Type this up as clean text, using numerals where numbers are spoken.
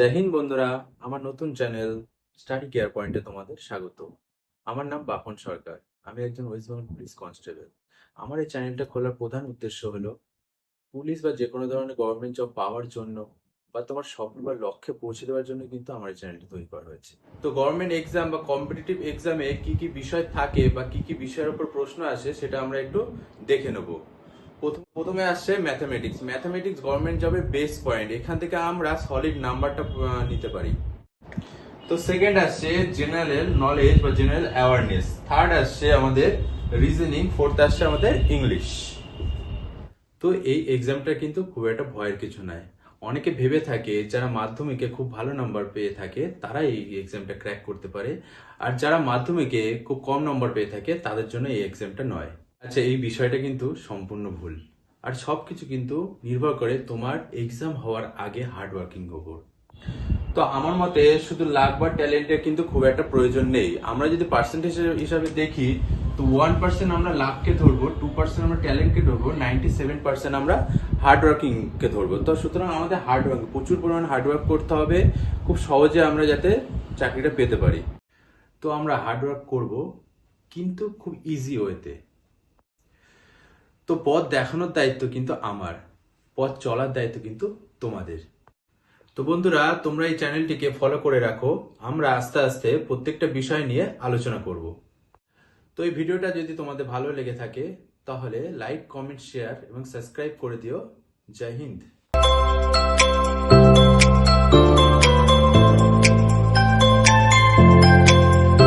জয় হিন্দ বন্ধুরা, আমার নতুন চ্যানেল স্টাডি কেয়ার পয়েন্টে তোমাদের স্বাগত। আমার নাম বাপন সরকার। আমি একজন ওয়েস্ট বেঙ্গল পুলিশ কনস্টেবল। আমার এই চ্যানেলটা খোলার প্রধান উদ্দেশ্য হলো পুলিশ বা যে কোনো ধরনের গভর্নমেন্ট জব পাওয়ার জন্য বা তোমার স্বপ্ন বা লক্ষ্যে পৌঁছে দেওয়ার জন্য কিন্তু আমার এই চ্যানেলটি তৈরি করা হয়েছে। তো গভর্নমেন্ট এক্সাম বা কম্পিটিটিভ এক্সামে কি কি বিষয় থাকে বা কি কি বিষয়ের উপর প্রশ্ন আসে সেটা আমরা একটু দেখে নেব। প্রথমে আসছে ম্যাথামেটিক্স। ম্যাথামেটিক্স গভর্নমেন্ট জবের বেস পয়েন্ট, এখান থেকে আমরা সলিড নাম্বারটা নিতে পারি। তো সেকেন্ড আসছে জেনারেল নলেজ বা জেনারেল অ্যাওয়ারনেস। থার্ড আসছে আমাদের রিজনিং। ফোর্থ আসছে আমাদের ইংলিশ। তো এই এক্সামটা কিন্তু খুব একটা ভয়ের কিছু নয়। অনেকে ভেবে থাকে যারা মাধ্যমিকে খুব ভালো নাম্বার পেয়ে থাকে তারা এই এক্সামটা ক্র্যাক করতে পারে, আর যারা মাধ্যমিকে খুব কম নম্বর পেয়ে থাকে তাদের জন্য এই এক্সামটা নয়। আচ্ছা, এই বিষয়টা কিন্তু সম্পূর্ণ ভুল। আর সবকিছু কিন্তু নির্ভর করে তোমার এক্সাম হওয়ার আগে হার্ড ওয়ার্কিং ওপর। তো আমার মতে শুধু লাক বা ট্যালেন্টের কিন্তু খুব একটা প্রয়োজন নেই। আমরা যদি পার্সেন্টেজ হিসাবে দেখি তো 1% আমরা লাককে ধরবো, 2% আমরা ট্যালেন্টকে ধরবো, 97% আমরা হার্ড ওয়ার্কিং কে ধরবো। তো সুতরাং আমাদের হার্ড ওয়ার্ক, প্রচুর পরিমাণ হার্ড ওয়ার্ক করতে হবে খুব সহজে আমরা যাতে চাকরিটা পেতে পারি। তো আমরা হার্ড ওয়ার্ক করবো, কিন্তু খুব ইজি ওয়েতে। তো পথ দেখানোর দায়িত্ব কিন্তু আমার, পথ চলার দায়িত্ব কিন্তু তোমাদের। তো বন্ধুরা, তোমরা এই চ্যানেলটিকে ফলো করে রাখো। আমরা আস্তে আস্তে প্রত্যেকটা বিষয় নিয়ে আলোচনা করব। তো এই ভিডিওটা যদি তোমাদের ভালো লেগে থাকে তাহলে লাইক, কমেন্ট, শেয়ার এবং সাবস্ক্রাইব করে দিও। জয় হিন্দ।